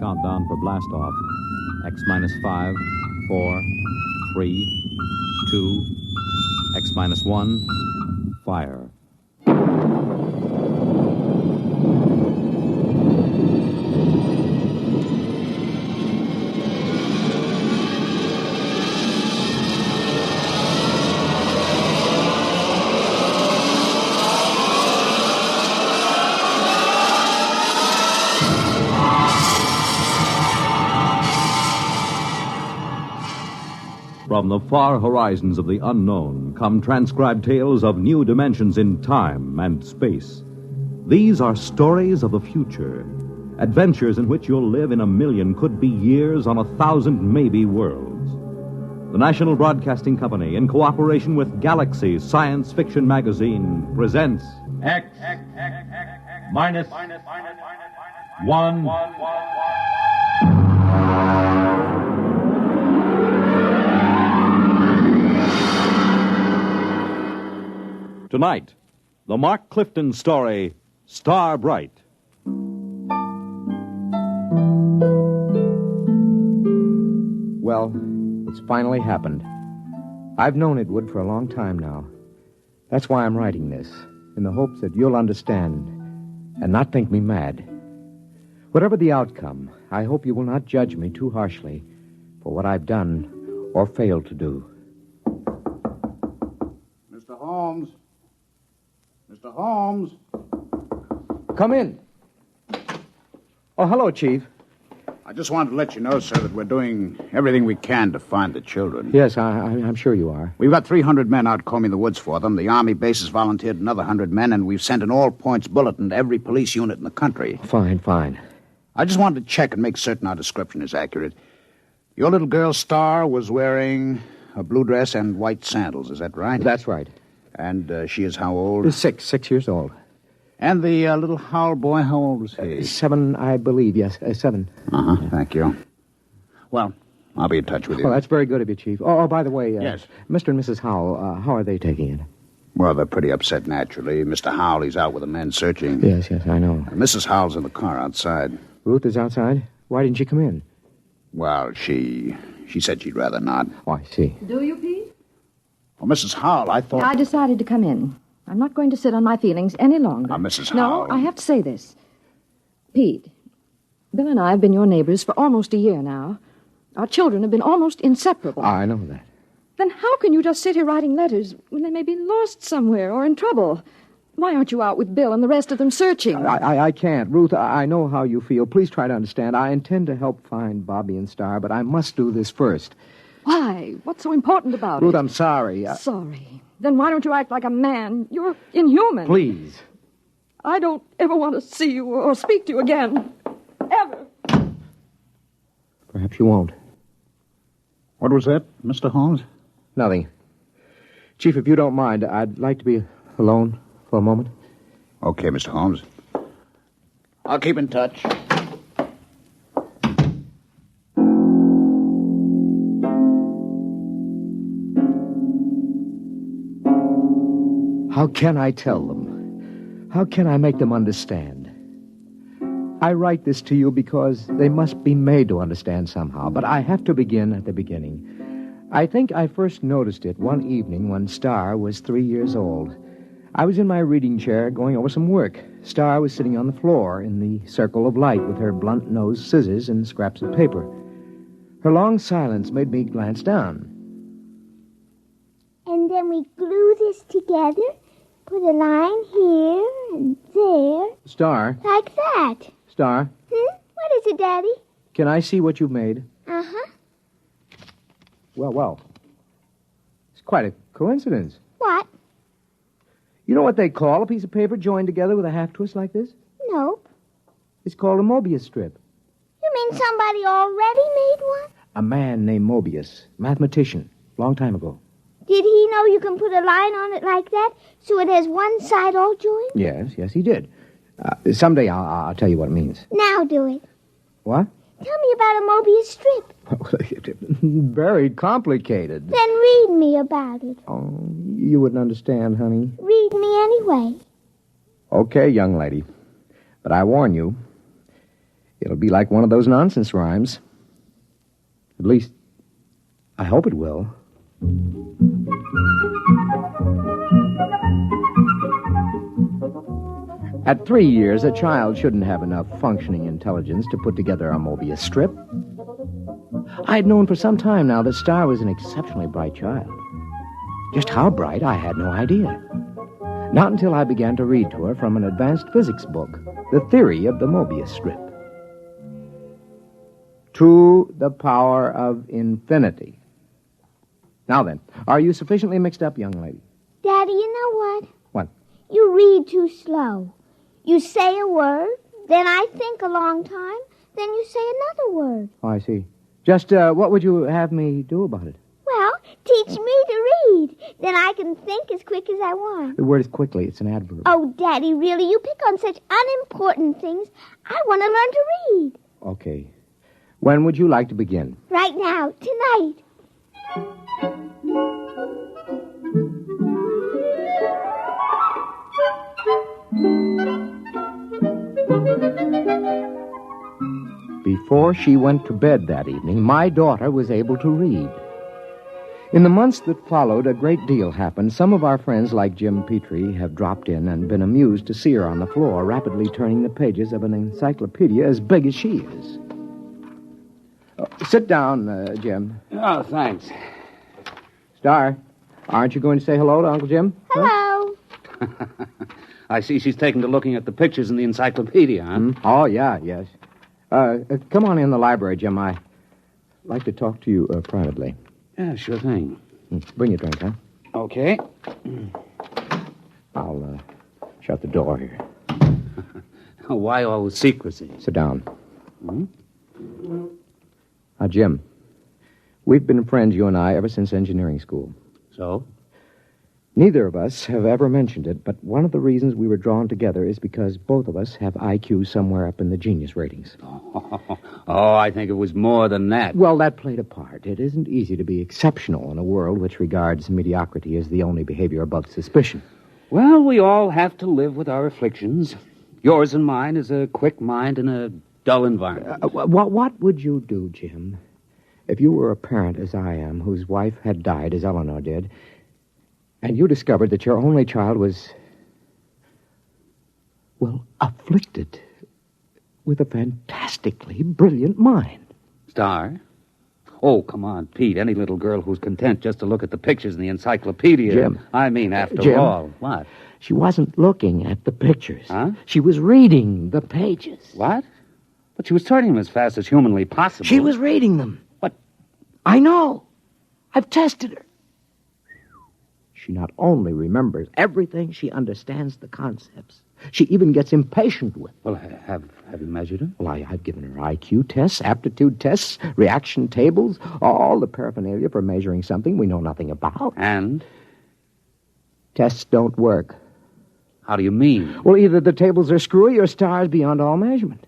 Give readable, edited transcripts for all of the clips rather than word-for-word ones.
Countdown for blast off. X minus 5, 4, 3, 2, X minus 1, fire. From the far horizons of the unknown come transcribed tales of new dimensions in time and space. These are stories of the future, adventures in which you'll live in a million, could be years, on 1,000 maybe worlds. The National Broadcasting Company, in cooperation with Galaxy Science Fiction Magazine, presents X minus 1. Tonight, the Mark Clifton story, Star Bright. Well, it's finally happened. I've known it would for a long time now. That's why I'm writing this, in the hopes that you'll understand and not think me mad. Whatever the outcome, I hope you will not judge me too harshly for what I've done or failed to do. Mr. Holmes. Mr. Holmes. Come in. Oh, hello, Chief. I just wanted to let you know, sir, that we're doing everything we can to find the children. Yes, I'm sure you are. We've got 300 men out combing the woods for them. The Army base has volunteered another 100 men, and we've sent an all-points bulletin to every police unit in the country. Fine. I just wanted to check and make certain our description is accurate. Your little girl, Star, was wearing a blue dress and white sandals. Is that right? That's right. And she is how old? 6 years old. And the little Howell boy, how old was he? 7, I believe, yes, 7. Thank you. Well, I'll be in touch with you. Oh, that's very good of you, Chief. Oh, by the way, yes. Mr. and Mrs. Howell, how are they taking it? Well, they're pretty upset, naturally. Mr. Howell, he's out with the men searching. Yes, I know. Mrs. Howell's in the car outside. Ruth is outside? Why didn't she come in? Well, she said she'd rather not. Oh, I see. Do you, Pete? Well, Mrs. Howell, I thought... I decided to come in. I'm not going to sit on my feelings any longer. Now, Mrs. No, Howell... I have to say this. Pete, Bill and I have been your neighbors for almost a year now. Our children have been almost inseparable. I know that. Then how can you just sit here writing letters when they may be lost somewhere or in trouble? Why aren't you out with Bill and the rest of them searching? I can't. Ruth, I know how you feel. Please try to understand. I intend to help find Bobby and Star, but I must do this first. Why? What's so important about Ruth, it? I'm sorry. Sorry? Then why don't you act like a man? You're inhuman. Please. I don't ever want to see you or speak to you again. Ever. Perhaps you won't. What was that, Mr. Holmes? Nothing. Chief, if you don't mind, I'd like to be alone for a moment. Okay, Mr. Holmes. I'll keep in touch. How can I tell them? How can I make them understand? I write this to you because they must be made to understand somehow, but I have to begin at the beginning. I think I first noticed it one evening when Star was 3 years old. I was in my reading chair going over some work. Star was sitting on the floor in the circle of light with her blunt-nosed scissors and scraps of paper. Her long silence made me glance down. And then we glue this together, put a line here and there. Star. Like that. Star. What is it, Daddy? Can I see what you've made? Uh-huh. Well. It's quite a coincidence. What? You know what they call a piece of paper joined together with a half-twist like this? Nope. It's called a Mobius strip. You mean somebody already made one? A man named Mobius, mathematician, long time ago. Did he know you can put a line on it like that so it has one side all joined? Yes, he did. Someday I'll tell you what it means. Now do it. What? Tell me about a Mobius strip. Very complicated. Then read me about it. Oh, you wouldn't understand, honey. Read me anyway. Okay, young lady. But I warn you, It'll be like one of those nonsense rhymes. At least, I hope it will. At 3 years, a child shouldn't have enough functioning intelligence to put together a Mobius strip. I'd known for some time now that Star was an exceptionally bright child. Just how bright, I had no idea. Not until I began to read to her from an advanced physics book, The Theory of the Mobius Strip. To the power of infinity. Now then, are you sufficiently mixed up, young lady? Daddy, you know what? What? You read too slow. You say a word, then I think a long time, then you say another word. Oh, I see. Just, what would you have me do about it? Well, teach me to read. Then I can think as quick as I want. The word is quickly. It's an adverb. Oh, Daddy, really? You pick on such unimportant things. I want to learn to read. Okay. When would you like to begin? Right now, tonight. Before she went to bed that evening, my daughter was able to read. In the months that followed, a great deal happened. Some of our friends, like Jim Petrie, have dropped in and been amused to see her on the floor, rapidly turning the pages of an encyclopedia as big as she is. Sit down, Jim. Oh, thanks. Star, aren't you going to say hello to Uncle Jim? Hello. I see she's taken to looking at the pictures in the encyclopedia, huh? Oh, yeah, yes. Come on in the library, Jim. I'd like to talk to you privately. Yeah, sure thing. Bring your drink, huh? Okay. I'll shut the door here. Why all the secrecy? Sit down. Now, Jim, we've been friends, you and I, ever since engineering school. So? Neither of us have ever mentioned it, but one of the reasons we were drawn together is because both of us have IQ somewhere up in the genius ratings. Oh, I think it was more than that. Well, that played a part. It isn't easy to be exceptional in a world which regards mediocrity as the only behavior above suspicion. Well, we all have to live with our afflictions. Yours and mine is a quick mind in a dull environment. What would you do, Jim, if you were a parent, as I am, whose wife had died, as Eleanor did, and you discovered that your only child was, well, afflicted with a fantastically brilliant mind? Star? Oh, come on, Pete. Any little girl who's content just to look at the pictures in the encyclopedia. Jim. I mean, after Jim. all. What? She wasn't looking at the pictures. Huh? She was reading the pages. What? But she was turning them as fast as humanly possible. She was reading them. What? I know. I've tested her. She not only remembers everything, she understands the concepts. She even gets impatient with them. Well, have you measured her? Well, I've given her IQ tests, aptitude tests, reaction tables, all the paraphernalia for measuring something we know nothing about. And? Tests don't work. How do you mean? Well, either the tables are screwy or Star's beyond all measurement.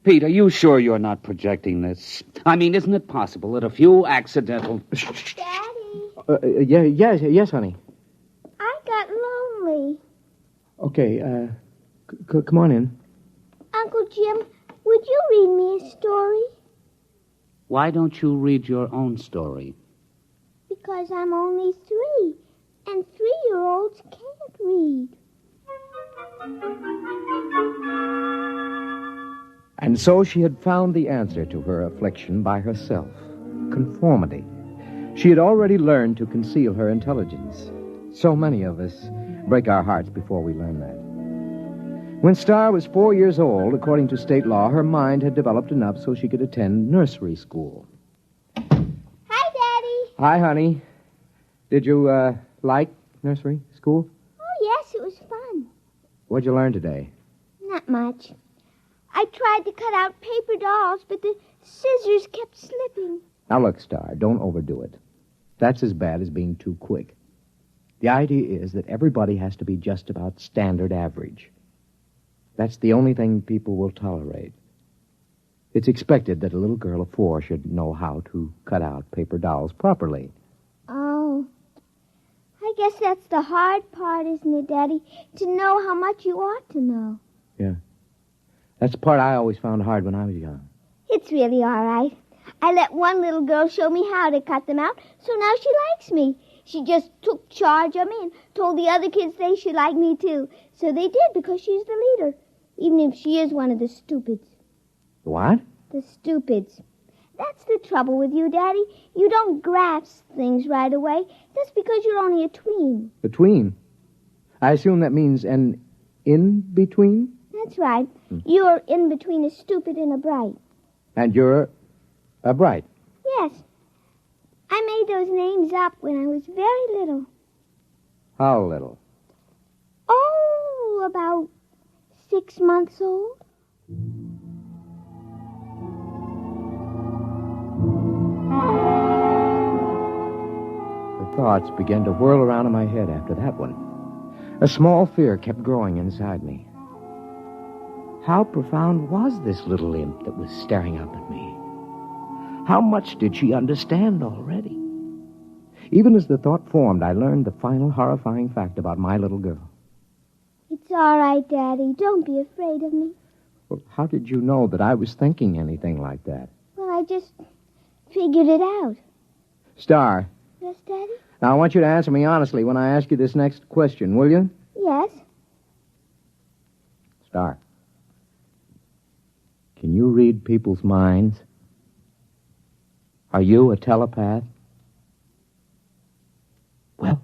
Pete, are you sure you're not projecting this? I mean, isn't it possible that a few accidental... Daddy, Yes, honey. I got lonely. Okay, come on in. Uncle Jim, would you read me a story? Why don't you read your own story? Because I'm only 3, and 3-year-olds can't read. And so she had found the answer to her affliction by herself. Conformity. She had already learned to conceal her intelligence. So many of us break our hearts before we learn that. When Star was 4 years old, according to state law, her mind had developed enough so she could attend nursery school. Hi, Daddy. Hi, honey. Did you, like nursery school? Oh, yes, it was fun. What'd you learn today? Not much. I tried to cut out paper dolls, but the scissors kept slipping. Now, look, Star, don't overdo it. That's as bad as being too quick. The idea is that everybody has to be just about standard average. That's the only thing people will tolerate. It's expected that a little girl of 4 should know how to cut out paper dolls properly. Oh. I guess that's the hard part, isn't it, Daddy? To know how much you ought to know. Yeah. That's the part I always found hard when I was young. It's really all right. I let one little girl show me how to cut them out, so now she likes me. She just took charge of me and told the other kids they should like me, too. So they did, because she's the leader, even if she is one of the stupids. What? The stupids. That's the trouble with you, Daddy. You don't grasp things right away. That's because you're only a tween. Between? I assume that means an in-between? That's right. You're in between a stupid and a bright. And you're a bright. Yes. I made those names up when I was very little. How little? Oh, about 6 months old. The thoughts began to whirl around in my head after that one. A small fear kept growing inside me. How profound was this little imp that was staring up at me? How much did she understand already? Even as the thought formed, I learned the final horrifying fact about my little girl. It's all right, Daddy. Don't be afraid of me. Well, how did you know that I was thinking anything like that? Well, I just figured it out. Star, Yes, Daddy? now I want you to answer me honestly when I ask you this next question, will you? Yes. Star, can you read people's minds? Are you a telepath? Well,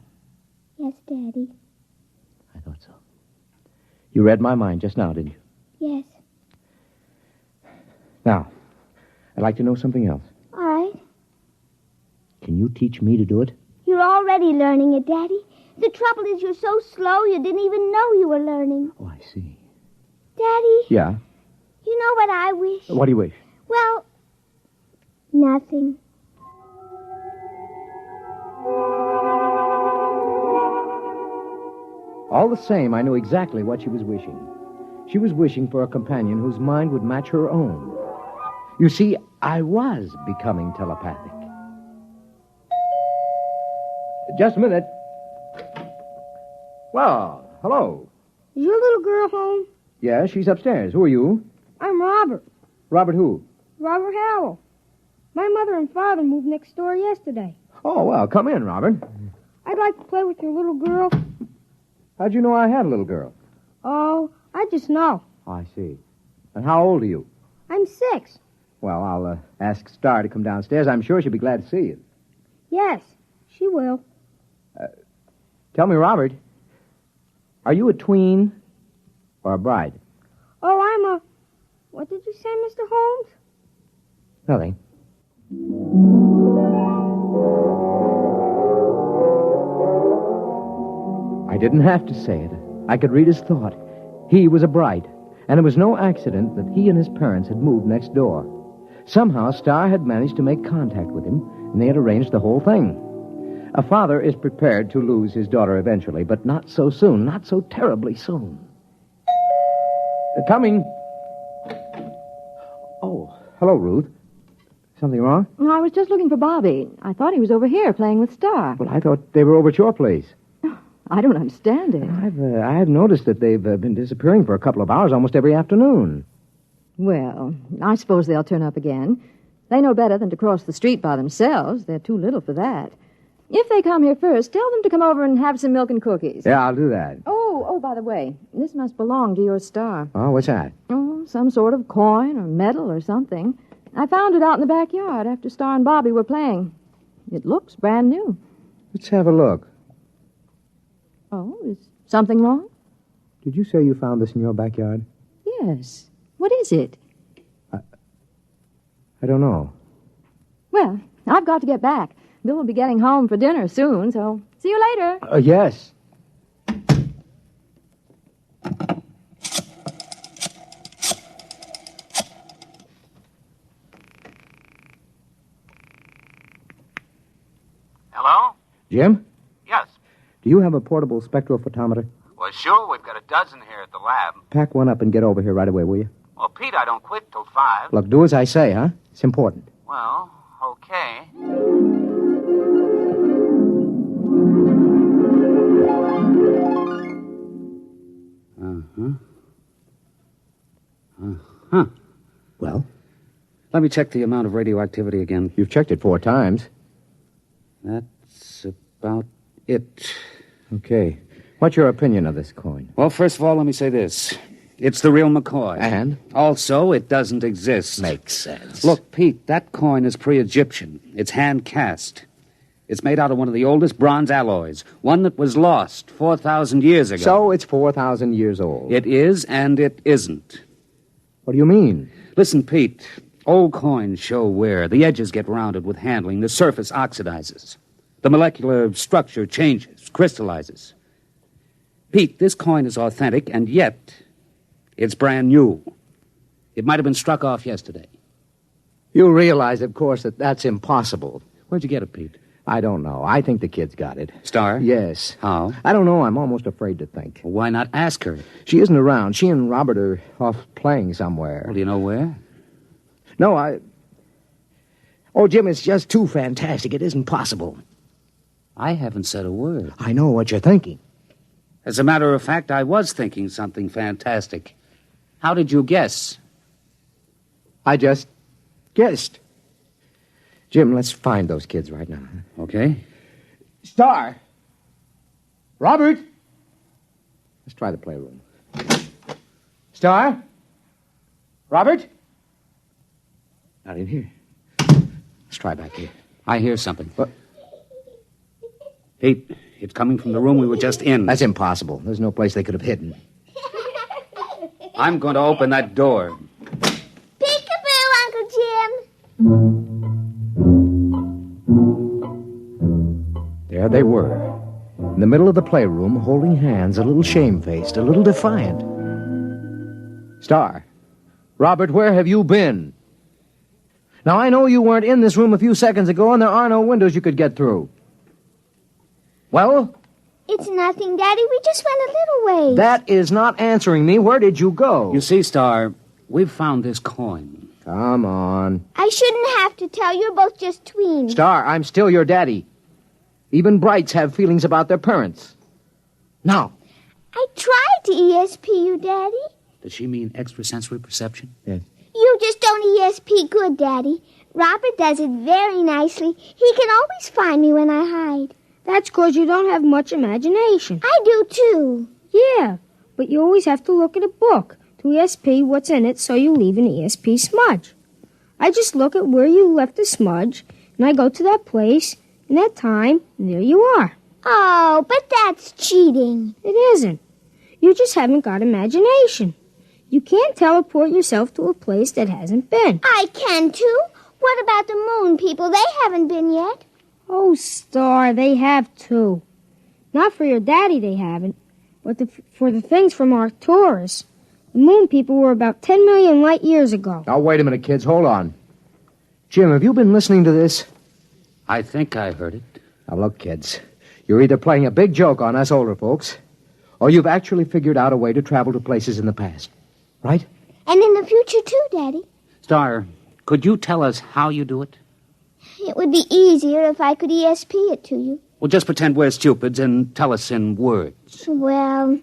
Yes, Daddy. I thought so. You read my mind just now, didn't you? Yes. Now, I'd like to know something else. All right. Can you teach me to do it? You're already learning it, Daddy. The trouble is you're so slow you didn't even know you were learning. Oh, I see. Daddy, Yeah? you know what I wish? What do you wish? Well, nothing. All the same, I knew exactly what she was wishing. She was wishing for a companion whose mind would match her own. You see, I was becoming telepathic. Just a minute. Well, hello. Is your little girl home? Yeah, she's upstairs. Who are you? I'm Robert. Robert who? Robert Howell. My mother and father moved next door yesterday. Oh, well, come in, Robert. I'd like to play with your little girl. How'd you know I had a little girl? Oh, I just know. Oh, I see. And how old are you? I'm 6. Well, I'll ask Star to come downstairs. I'm sure she'll be glad to see you. Yes, she will. Tell me, Robert, are you a tween or a bride? Oh, I'm a... What did you say, Mr. Holmes? Nothing. I didn't have to say it. I could read his thought. He was a bride, and it was no accident that he and his parents had moved next door. Somehow, Star had managed to make contact with him, and they had arranged the whole thing. A father is prepared to lose his daughter eventually, but not so soon, not so terribly soon. Coming. Oh, hello, Ruth. Something wrong? No, I was just looking for Bobby. I thought he was over here playing with Star. Well, I thought they were over at your place. I don't understand it. I've noticed that they've been disappearing for a couple of hours almost every afternoon. Well, I suppose they'll turn up again. They know better than to cross the street by themselves. They're too little for that. If they come here first, tell them to come over and have some milk and cookies. Yeah, I'll do that. Oh, by the way, this must belong to your Star. Oh, what's that? Oh, some sort of coin or medal or something. I found it out in the backyard after Star and Bobby were playing. It looks brand new. Let's have a look. Oh, is something wrong? Did you say you found this in your backyard? Yes. What is it? I don't know. Well, I've got to get back. Bill will be getting home for dinner soon, so see you later. Yes. Hello? Jim, Yes. do you have a portable spectrophotometer? Well, sure, we've got a dozen here at the lab. Pack one up and get over here right away, will you? Well, Pete, I don't quit till 5. Look, do as I say, huh? It's important. Well, okay. Uh-huh. Huh. Well? Let me check the amount of radioactivity again. You've checked it 4 times. That's about it. Okay. What's your opinion of this coin? Well, first of all, let me say this. It's the real McCoy. And? Also, it doesn't exist. Makes sense. Look, Pete, that coin is pre-Egyptian. It's hand-cast. It's made out of one of the oldest bronze alloys, one that was lost 4,000 years ago. So it's 4,000 years old. It is and it isn't. What do you mean? Listen, Pete, old coins show wear. The edges get rounded with handling. The surface oxidizes. The molecular structure changes, crystallizes. Pete, this coin is authentic, and yet it's brand new. It might have been struck off yesterday. You realize, of course, that that's impossible. Where'd you get it, Pete? I don't know. I think the kid's got it. Star? Yes. How? I don't know. I'm almost afraid to think. Well, why not ask her? She isn't around. She and Robert are off playing somewhere. Well, do you know where? No, Oh, Jim, it's just too fantastic. It isn't possible. I haven't said a word. I know what you're thinking. As a matter of fact, I was thinking something fantastic. How did you guess? I just guessed. Jim, let's find those kids right now. Okay. Star! Robert! Let's try the playroom. Star? Robert? Not in here. Let's try back here. I hear something. What? Pete, it's coming from the room we were just in. That's impossible. There's no place they could have hidden. I'm going to open that door. Peekaboo, Uncle Jim. There they were, in the middle of the playroom, holding hands, a little shamefaced, a little defiant. Star, Robert, where have you been? Now, I know you weren't in this room a few seconds ago, and there are no windows you could get through. Well? It's nothing, Daddy. We just went a little ways. That is not answering me. Where did you go? You see, Star, we've found this coin. Come on. I shouldn't have to tell. You're both just tweens. Star, I'm still your daddy. Even brights have feelings about their parents. Now. I tried to ESP you, Daddy. Does she mean extrasensory perception? Yes. You just don't ESP good, Daddy. Robert does it very nicely. He can always find me when I hide. That's 'cause you don't have much imagination. I do, too. Yeah, but you always have to look at a book to ESP what's in it so you leave an ESP smudge. I just look at where you left the smudge, and I go to that place, and that time, and there you are. Oh, but that's cheating. It isn't. You just haven't got imagination. You can't teleport yourself to a place that hasn't been. I can, too. What about the moon people? They haven't been yet. Oh, Star, they have too. Not for your daddy they haven't, but for the things from Arcturus. The moon people were about 10 million light years ago. Now, wait a minute, kids. Hold on. Jim, have you been listening to this? I think I heard it. Now, look, kids. You're either playing a big joke on us older folks, or you've actually figured out a way to travel to places in the past. Right? And in the future, too, Daddy. Star, could you tell us how you do it? It would be easier if I could ESP it to you. Well, just pretend we're stupids and tell us in words. Well,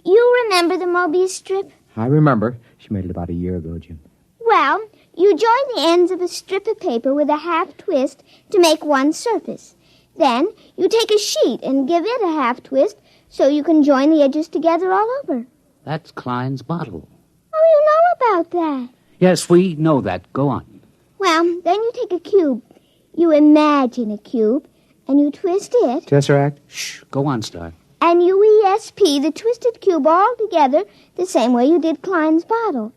you remember the Mobius strip? I remember. She made it about a year ago, Jim. Well, you join the ends of a strip of paper with a half twist to make one surface. Then you take a sheet and give it a half twist so you can join the edges together all over. That's Klein's bottle. Oh, you know about that. Yes, we know that. Go on. Well, then you take a cube. You imagine a cube, and you twist it. Tesseract? Shh. Go on, Star. And you ESP the twisted cube all together the same way you did Klein's bottle.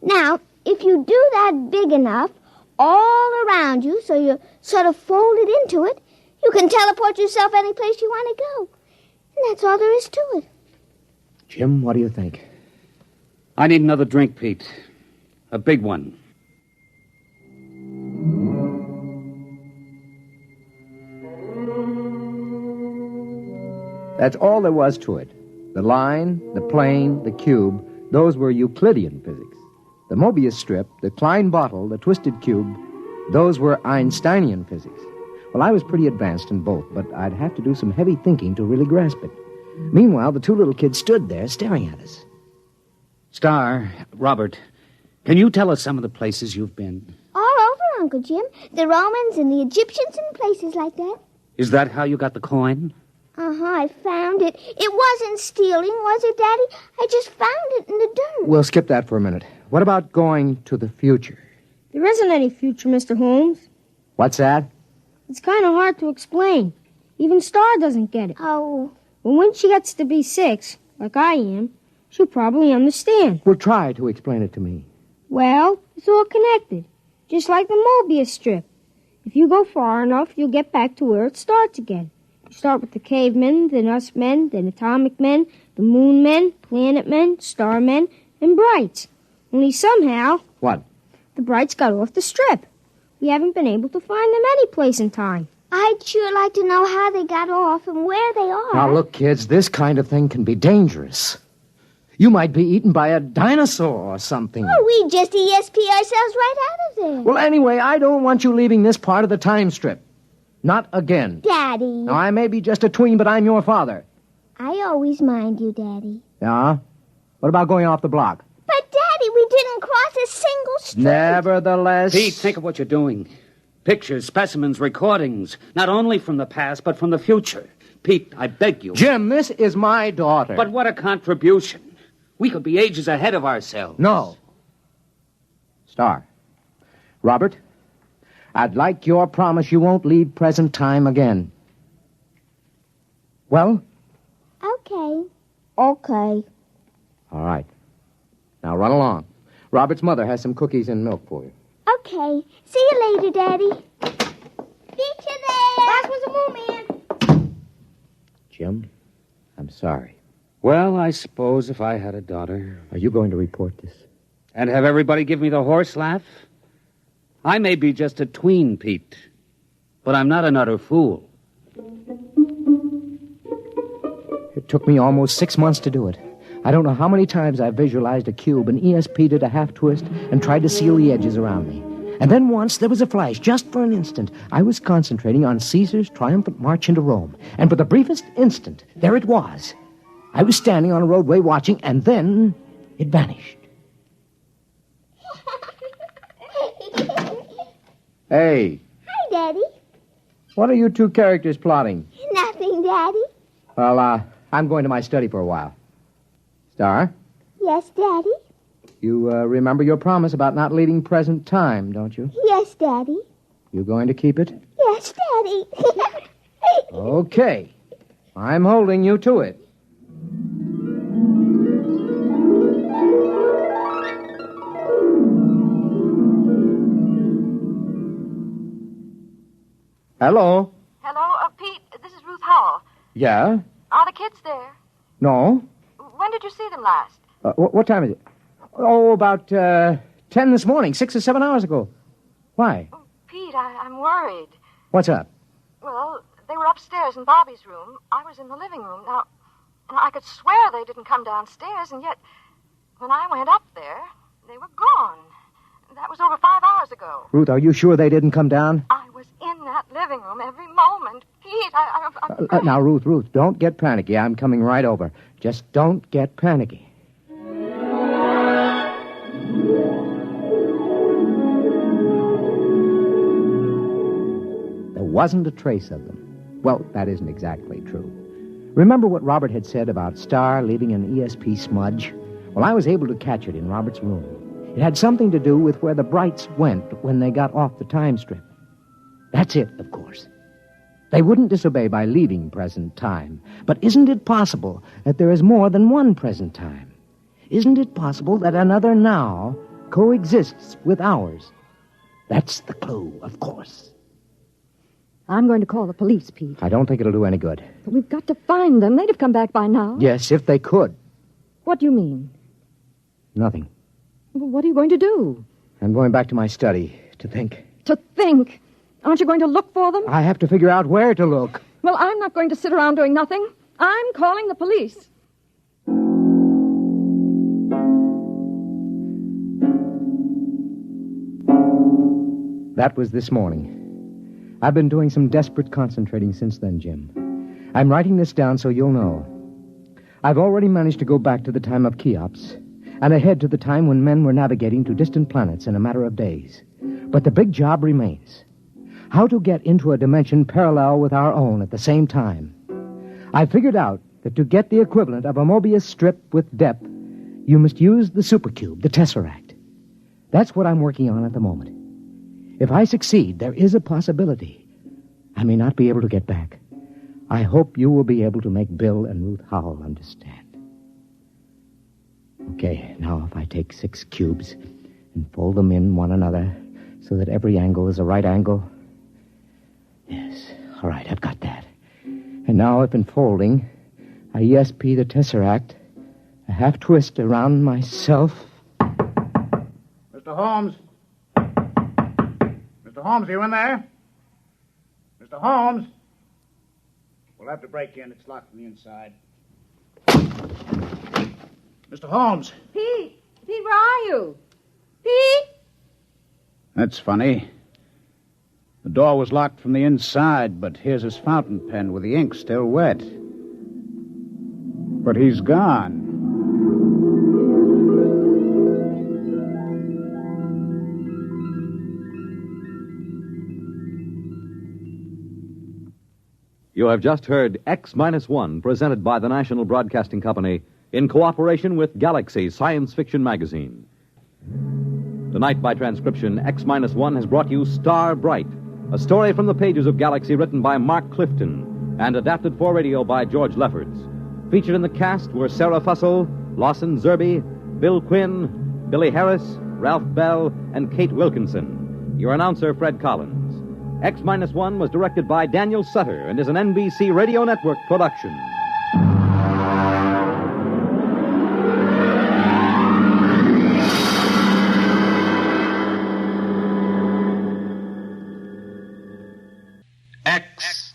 Now, if you do that big enough, all around you, so you're sort of folded into it, you can teleport yourself any place you want to go. And that's all there is to it. Jim, what do you think? I need another drink, Pete. A big one. That's all there was to it. The line, the plane, the cube, those were Euclidean physics. The Mobius strip, the Klein bottle, the twisted cube, those were Einsteinian physics. Well, I was pretty advanced in both, but I'd have to do some heavy thinking to really grasp it. Meanwhile, the two little kids stood there staring at us. Star, Robert, Can you tell us some of the places you've been? All over, Uncle Jim. The Romans and the Egyptians and places like that. Is that how you got the coin? Uh-huh, I found it. It wasn't stealing, was it, Daddy? I just found it in the dirt. We'll skip that for a minute. What about going to the future? There isn't any future, Mr. Holmes. What's that? It's kind of hard to explain. Even Star doesn't get it. Oh. But when she gets to be 6, like I am, she'll probably understand. Well, try to explain it to me. Well, it's all connected, just like the Mobius strip. If you go far enough, you'll get back to where it starts again. You start with the cavemen, then us men, then atomic men, the moon men, planet men, star men, and Brights. Only somehow... What? The Brights got off the strip. We haven't been able to find them any place in time. I'd sure like to know how they got off and where they are. Now, look, kids, this kind of thing can be dangerous. You might be eaten by a dinosaur or something. Oh, we just ESP ourselves right out of there. Well, anyway, I don't want you leaving this part of the time strip. Not again. Daddy. Now, I may be just a tween, but I'm your father. I always mind you, Daddy. Yeah? What about going off the block? But, Daddy, we didn't cross a single street. Nevertheless... Pete, think of what you're doing. Pictures, specimens, recordings, not only from the past, but from the future. Pete, I beg you. Jim, this is my daughter. But what a contribution. We could be ages ahead of ourselves. No. Star. Robert, I'd like your promise you won't leave present time again. Well? Okay. All right. Now run along. Robert's mother has some cookies and milk for you. Okay. See you later, Daddy. Meet you there. Last one's a moon man. Jim, I'm sorry. Well, I suppose if I had a daughter... Are you going to report this? And have everybody give me the horse laugh? I may be just a tween, Pete, but I'm not an utter fool. It took me almost 6 months to do it. I don't know how many times I visualized a cube and ESP did a half twist and tried to seal the edges around me. And then once there was a flash, just for an instant. I was concentrating on Caesar's triumphant march into Rome. And for the briefest instant, there it was. I was standing on a roadway watching, and then it vanished. Hey. Hi, Daddy. What are you two characters plotting? Nothing, Daddy. Well, I'm going to my study for a while. Star, Yes, Daddy. you remember your promise about not leaving present time, don't you? Yes, Daddy. You going to keep it? Yes, Daddy. Okay. I'm holding you to it. Hello? Hello, Pete, this is Ruth Howell. Yeah? Are the kids there? No? When did you see them last? What time is it? Oh, about 10 this morning, 6 or 7 hours ago. Why? Oh, Pete, I'm worried. What's up? Well, they were upstairs in Bobby's room. I was in the living room. Now, I could swear they didn't come downstairs, and yet, when I went up there, they were gone. That was over 5 hours ago. Ruth, are you sure they didn't come down? I was in that living room every moment. Pete, I'm Now, Ruth, don't get panicky. I'm coming right over. Just don't get panicky. There wasn't a trace of them. Well, that isn't exactly true. Remember what Robert had said about Star leaving an ESP smudge? Well, I was able to catch it in Robert's room. It had something to do with where the Brights went when they got off the time strip. That's it, of course. They wouldn't disobey by leaving present time. But isn't it possible that there is more than one present time? Isn't it possible that another now coexists with ours? That's the clue, of course. I'm going to call the police, Pete. I don't think it'll do any good. But we've got to find them. They'd have come back by now. Yes, if they could. What do you mean? Nothing. Well, what are you going to do? I'm going back to my study to think. To think? Aren't you going to look for them? I have to figure out where to look. Well, I'm not going to sit around doing nothing. I'm calling the police. That was this morning. I've been doing some desperate concentrating since then, Jim. I'm writing this down so you'll know. I've already managed to go back to the time of Cheops, and ahead to the time when men were navigating to distant planets in a matter of days. But the big job remains. How to get into a dimension parallel with our own at the same time. I figured out that to get the equivalent of a Mobius strip with depth, you must use the supercube, the tesseract. That's what I'm working on at the moment. If I succeed, there is a possibility I may not be able to get back. I hope you will be able to make Bill and Ruth Howell understand. Okay, now if I take 6 cubes and fold them in one another so that every angle is a right angle. Yes, all right, I've got that. And now if in folding, I ESP the tesseract, a half twist around myself. Mr. Holmes? Mr. Holmes, are you in there? Mr. Holmes? We'll have to break in. It's locked from the inside. Mr. Holmes! Pete! Pete, where are you? Pete! That's funny. The door was locked from the inside, but here's his fountain pen with the ink still wet. But he's gone. You have just heard X-1, presented by the National Broadcasting Company in cooperation with Galaxy Science Fiction Magazine. Tonight, by transcription, X-1 has brought you Star Bright, a story from the pages of Galaxy written by Mark Clifton and adapted for radio by George Lefferts. Featured in the cast were Sarah Fussell, Lawson Zerby, Bill Quinn, Billy Harris, Ralph Bell, and Kate Wilkinson. Your announcer, Fred Collins. X-1 was directed by Daniel Sutter and is an NBC Radio Network production. X-1